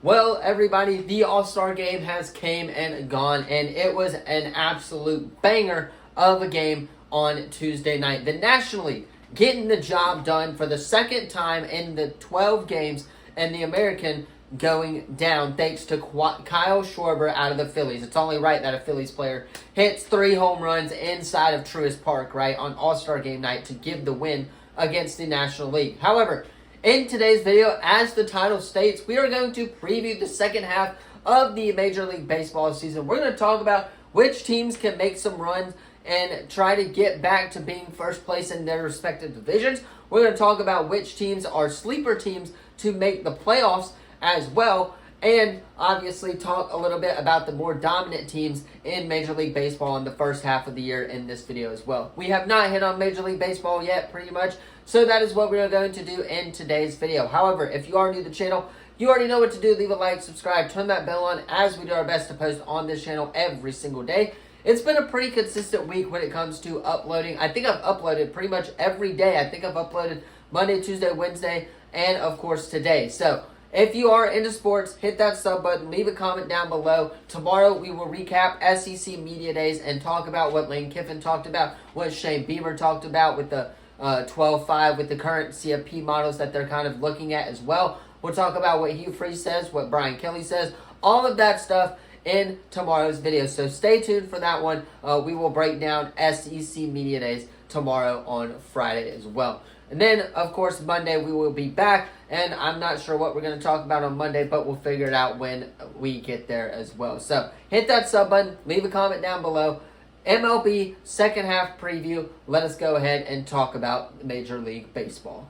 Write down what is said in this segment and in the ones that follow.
Well, everybody, the All-Star game has came and gone, and it was an absolute banger of a game on Tuesday night. The National League getting the job done for the second time in the 12 games, and the American going down thanks to Kyle Schwarber out of the Phillies. It's only right that a Phillies player hits 3 home runs inside of Truist Park, right, on All-Star game night to give the win against the National League. However, in today's video, as the title states, we are going to preview the second half of the Major League Baseball season. We're going to talk about which teams can make some runs and try to get back to being first place in their respective divisions. We're going to talk about which teams are sleeper teams to make the playoffs as well, and obviously talk a little bit about the more dominant teams in Major League Baseball in the first half of the year in this video as well. We have not hit on Major League Baseball yet, pretty much, so that is what we are going to do in today's video. However, if you are new to the channel, you already know what to do. Leave a like, subscribe, turn that bell on, as we do our best to post on this channel every single day. It's been a pretty consistent week when it comes to uploading. I think I've uploaded pretty much every day. I think I've uploaded Monday, Tuesday, Wednesday, and of course today. So if you are into sports, hit that sub button, leave a comment down below. Tomorrow we will recap SEC Media Days and talk about what Lane Kiffin talked about, what Shane Beamer talked about with the 12-5 with the current CFP models that they're kind of looking at as well. We'll talk about what Hugh Freeze says, what Brian Kelly says, all of that stuff in tomorrow's video. So stay tuned for that one. We will break down SEC Media Days tomorrow on Friday as well. And then, of course, Monday we will be back, and I'm not sure what we're going to talk about on Monday, but we'll figure it out when we get there as well. So hit that sub button, leave a comment down below. MLB second half preview. Let us go ahead and talk about Major League Baseball.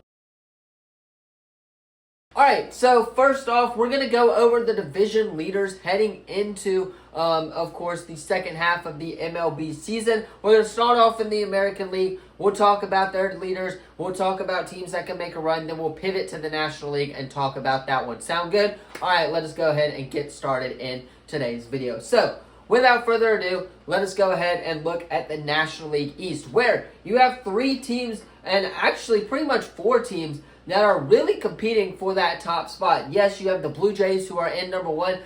All right, so first off, we're going to go over the division leaders heading into, of course, the second half of the MLB season. We're going to start off in the American League. We'll talk about their leaders. We'll talk about teams that can make a run. Then we'll pivot to the National League and talk about that one. Sound good? All right, let us go ahead and get started in today's video. So, without further ado, let us go ahead and look at the National League East, where you have 3 teams, and actually pretty much 4 teams, that are really competing for that top spot. Yes, you have the Blue Jays, who are in number 1.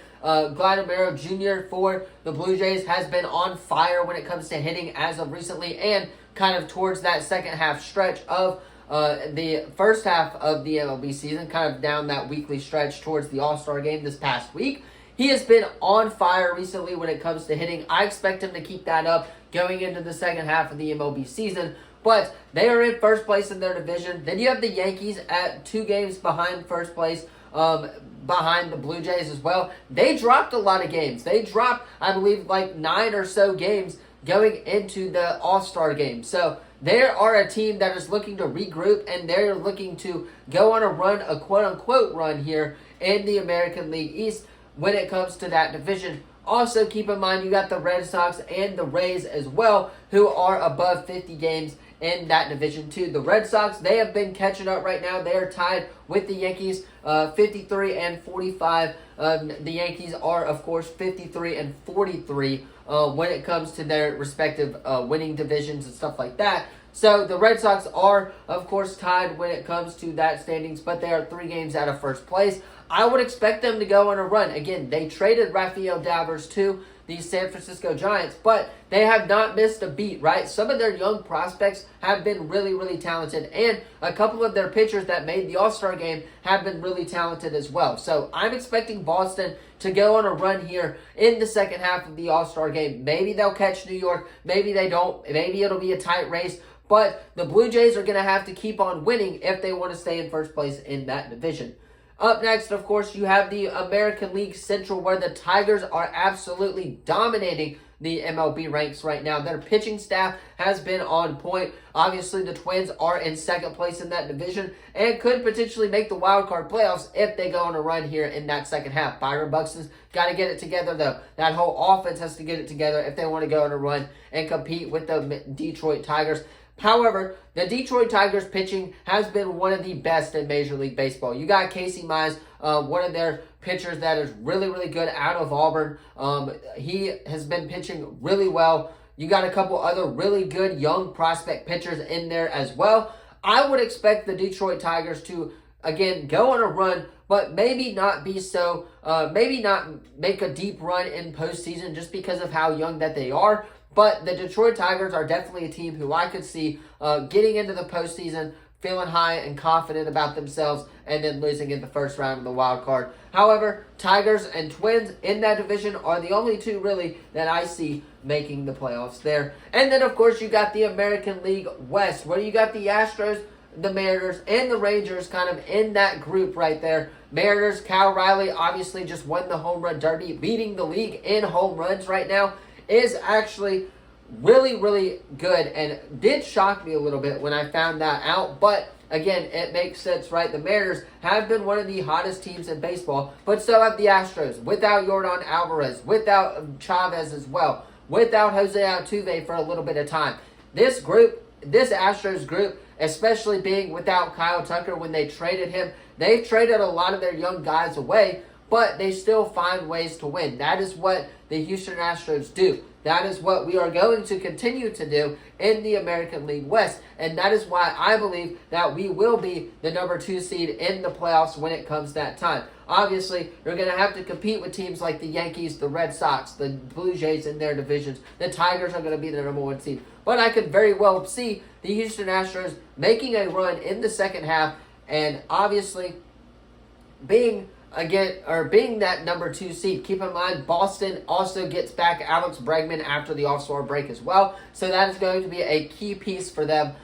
Vladimir Jr. for the Blue Jays has been on fire when it comes to hitting as of recently, and kind of towards that second half stretch of the first half of the MLB season, kind of down that weekly stretch towards the All-Star game this past week. He has been on fire recently when it comes to hitting. I expect him to keep that up going into the second half of the MLB season. But they are in first place in their division. Then you have the Yankees at 2 games behind first place, behind the Blue Jays as well. They dropped a lot of games. They dropped, I believe, like 9 or so games going into the All-Star game. So they are a team that is looking to regroup, and they're looking to go on a run, a quote-unquote run here in the American League East when it comes to that division. Also, keep in mind, you got the Red Sox and the Rays as well, who are above 50 games in that division too. The Red Sox, they have been catching up right now. They are tied with the Yankees, 53 and 45. The Yankees are, of course, 53 and 43 when it comes to their respective winning divisions and stuff like that. So the Red Sox are, of course, tied when it comes to that standings, but they are 3 games out of first place. I would expect them to go on a run. Again, they traded Rafael Devers to the San Francisco Giants, but they have not missed a beat, right? Some of their young prospects have been really, really talented, and a couple of their pitchers that made the All-Star game have been really talented as well. So I'm expecting Boston to go on a run here in the second half of the All-Star game. Maybe they'll catch New York. Maybe they don't. Maybe it'll be a tight race. But the Blue Jays are going to have to keep on winning if they want to stay in first place in that division. Up next, of course, you have the American League Central, where the Tigers are absolutely dominating the MLB ranks right now. Their pitching staff has been on point. Obviously, the Twins are in second place in that division and could potentially make the wild card playoffs if they go on a run here in that second half. Byron Buxton's got to get it together, though. That whole offense has to get it together if they want to go on a run and compete with the Detroit Tigers. However, the Detroit Tigers pitching has been one of the best in Major League Baseball. You got Casey Mize, one of their pitchers that is really, really good out of Auburn. He has been pitching really well. You got a couple other really good young prospect pitchers in there as well. I would expect the Detroit Tigers to again, go on a run, but maybe not be so, maybe not make a deep run in postseason just because of how young that they are. But the Detroit Tigers are definitely a team who I could see getting into the postseason, feeling high and confident about themselves, and then losing in the first round of the wild card. However, Tigers and Twins in that division are the only two really that I see making the playoffs there. And then, of course, you got the American League West, where you got the Astros, the Mariners, and the Rangers kind of in that group right there. Mariners, Cal Riley obviously just won the home run derby, leading the league in home runs right now, is actually really, really good, and did shock me a little bit when I found that out. But again, it makes sense, right? The Mariners have been one of the hottest teams in baseball, but so have the Astros, without Yordan Alvarez, without Chavez as well, without Jose Altuve for a little bit of time. This group, this Astros group, especially being without Kyle Tucker when they traded him, they've traded a lot of their young guys away, but they still find ways to win. That is what the Houston Astros do. That is what we are going to continue to do in the American League West. And that is why I believe that we will be the number 2 seed in the playoffs when it comes that time. Obviously, you're going to have to compete with teams like the Yankees, the Red Sox, the Blue Jays in their divisions. The Tigers are going to be the number 1 seed. But I could very well see the Houston Astros making a run in the second half, and obviously being that number 2 seed. Keep in mind, Boston also gets back Alex Bregman after the All-Star break as well. So that is going to be a key piece for them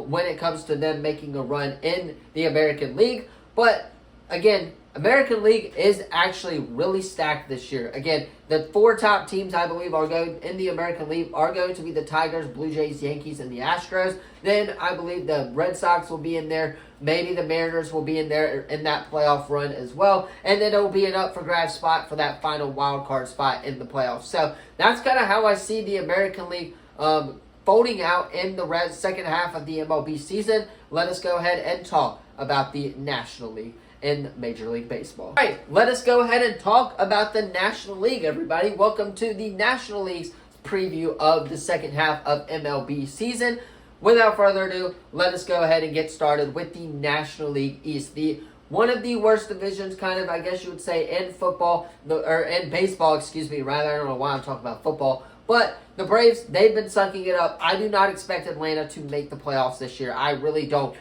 when it comes to them making a run in the American League. But again, American League is actually really stacked this year. Again, the 4 top teams I believe are going in the American League are going to be the Tigers, Blue Jays, Yankees, and the Astros. Then I believe the Red Sox will be in there. Maybe the Mariners will be in there in that playoff run as well. And then it will be an up-for-grabs spot for that final wild card spot in the playoffs. So that's kind of how I see the American League folding out in the second half of the MLB season. Let us go ahead and talk about the National League in Major League Baseball. All right, let us go ahead and talk about the National League, everybody. Welcome to the National League's preview of the second half of MLB season. Without further ado, let us go ahead and get started with the National League East. One of the worst divisions, kind of, I guess you would say, in football, or in baseball, excuse me, rather. I don't know why I'm talking about football. But the Braves, they've been sucking it up. I do not expect Atlanta to make the playoffs this year. I really don't.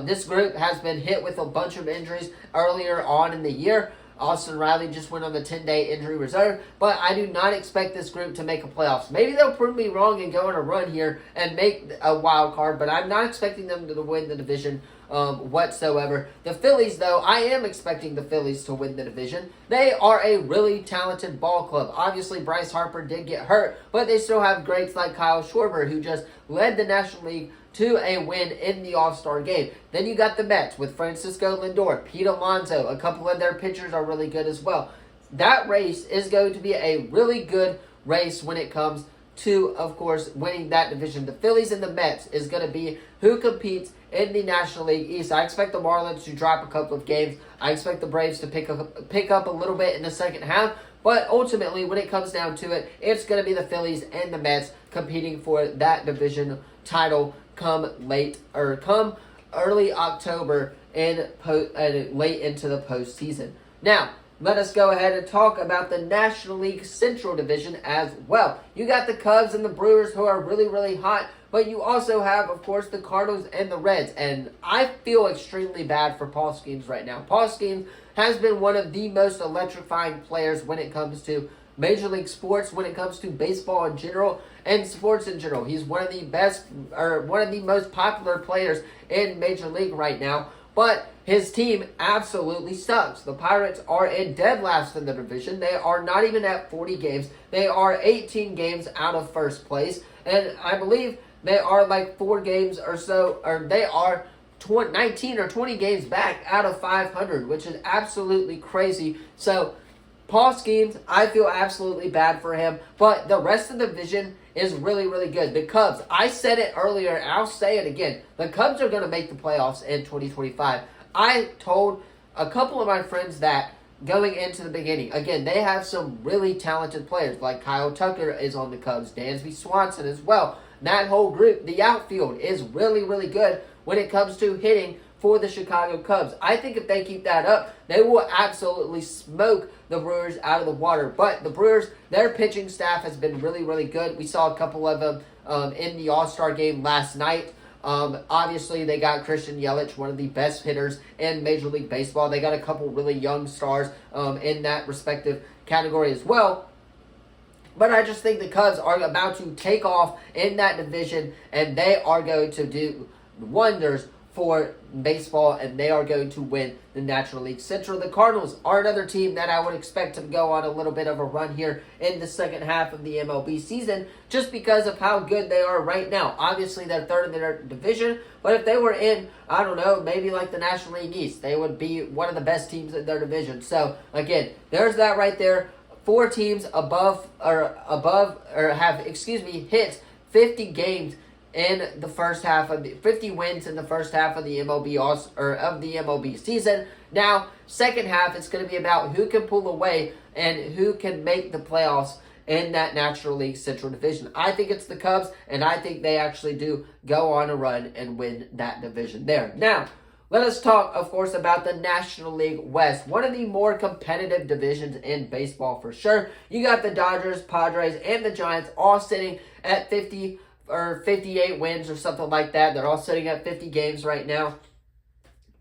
This group has been hit with a bunch of injuries earlier on in the year. Austin Riley just went on the 10-day injury reserve, but I do not expect this group to make a playoffs. Maybe they'll prove me wrong and go on a run here and make a wild card, but I'm not expecting them to win the division whatsoever. The Phillies, though, I am expecting the Phillies to win the division. They are a really talented ball club. Obviously, Bryce Harper did get hurt, but they still have greats like Kyle Schwarber, who just led the National League to a win in the All-Star game. Then you got the Mets with Francisco Lindor, Pete Alonso. A couple of their pitchers are really good as well. That race is going to be a really good race when it comes to, of course, winning that division. The Phillies and the Mets is going to be who competes in the National League East. I expect the Marlins to drop a couple of games. I expect the Braves to pick up a little bit in the second half. But ultimately, when it comes down to it, it's going to be the Phillies and the Mets competing for that division title come early October and late into the postseason. Now, let us go ahead and talk about the National League Central Division as well. You got the Cubs and the Brewers, who are really, really hot, but you also have, of course, the Cardinals and the Reds. And I feel extremely bad for Paul Skeens right now. Paul Skeens has been one of the most electrifying players when it comes to Major League sports, when it comes to baseball in general and sports in general. He's one of the best, or one of the most popular players in Major League right now. But his team absolutely sucks. The Pirates are in dead last in the division. They are not even at 40 games. They are 18 games out of first place. And I believe they are like 4 games or so, or they are 19 or 20 games back out of 500, which is absolutely crazy. So Paul Skeens, I feel absolutely bad for him. But the rest of the division is really, really good. The Cubs, I said it earlier, and I'll say it again. The Cubs are going to make the playoffs in 2025. I told a couple of my friends that going into the beginning. Again, they have some really talented players, like Kyle Tucker is on the Cubs, Dansby Swanson as well. That whole group, the outfield, is really, really good when it comes to hitting for the Chicago Cubs. I think if they keep that up, they will absolutely smoke the Brewers out of the water. But the Brewers, their pitching staff has been really, really good. We saw a couple of them in the All-Star game last night. Obviously, they got Christian Yelich, one of the best hitters in Major League Baseball. They got a couple really young stars in that respective category as well. But I just think the Cubs are about to take off in that division, and they are going to do wonders for baseball, and they are going to win the National League Central. The Cardinals are another team that I would expect to go on a little bit of a run here in the second half of the MLB season, just because of how good they are right now. Obviously, they're third in their division, but if they were in, I don't know, maybe like the National League East, they would be one of the best teams in their division. So, again, there's that right there. 4 teams hit 50 games in the first half of 50 wins in the first half of the MLB season. Now, second half, it's going to be about who can pull away and who can make the playoffs in that National League Central Division. I think it's the Cubs, and I think they actually do go on a run and win that division there. Now, let us talk, of course, about the National League West, one of the more competitive divisions in baseball for sure. You got the Dodgers, Padres, and the Giants all sitting at 50 or 58 wins or something like that. They're all sitting at 50 games right now.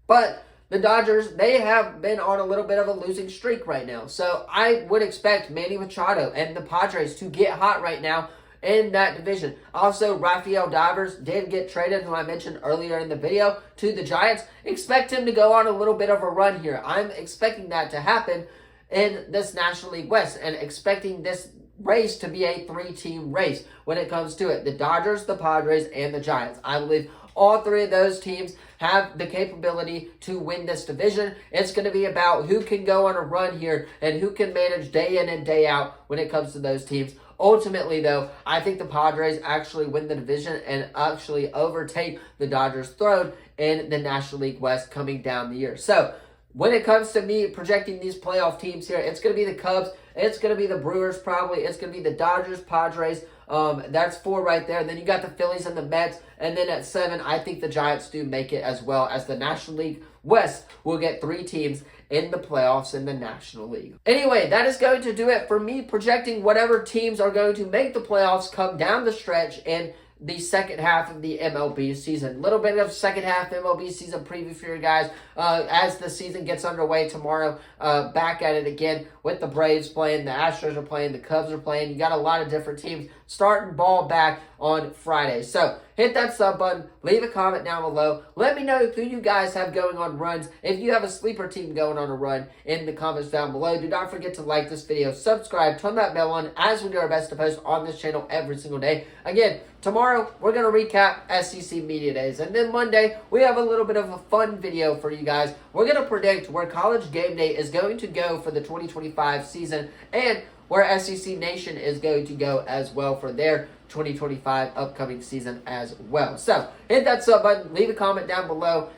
But the Dodgers, they have been on a little bit of a losing streak right now. So I would expect Manny Machado and the Padres to get hot right now in that division. Also, Rafael Devers did get traded, who I mentioned earlier in the video, to the Giants. Expect him to go on a little bit of a run here. I'm expecting that to happen in this National League West, and expecting this race to be a 3-team race when it comes to it. The Dodgers, the Padres, and the Giants. I believe all 3 of those teams have the capability to win this division. It's going to be about who can go on a run here and who can manage day in and day out when it comes to those teams. Ultimately, though, I think the Padres actually win the division and actually overtake the Dodgers' throne in the National League West coming down the year. So, when it comes to me projecting these playoff teams here, it's going to be the Cubs, it's going to be the Brewers probably, it's going to be the Dodgers, Padres. That's 4 right there. And then you got the Phillies and the Mets. And then at 7, I think the Giants do make it, as well as the National League West will get 3 teams in the playoffs in the National League. Anyway, that is going to do it for me projecting whatever teams are going to make the playoffs come down the stretch and the second half of the MLB season. Little bit of second half MLB season preview for you guys as the season gets underway tomorrow. Back at it again with the Braves playing, the Astros are playing, the Cubs are playing. You got a lot of different teams starting ball back on Friday. So hit that sub button, leave a comment down below. Let me know who you guys have going on runs. If you have a sleeper team going on a run, in the comments down below. Do not forget to like this video, subscribe, turn that bell on, as we do our best to post on this channel every single day. Again, tomorrow we're going to recap SEC Media Days. And then Monday, we have a little bit of a fun video for you guys. We're going to predict where College Game Day is going to go for the 2025 season, and where SEC Nation is going to go as well for their 2025 upcoming season as well. So hit that sub button, leave a comment down below.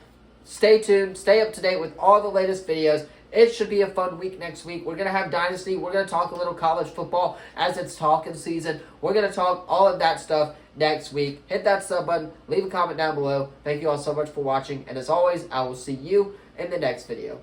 Stay tuned, stay up to date with all the latest videos. It should be a fun week next week. We're going to have Dynasty. We're going to talk a little college football as it's talking season. We're going to talk all of that stuff next week. Hit that sub button, leave a comment down below. Thank you all so much for watching. And as always, I will see you in the next video.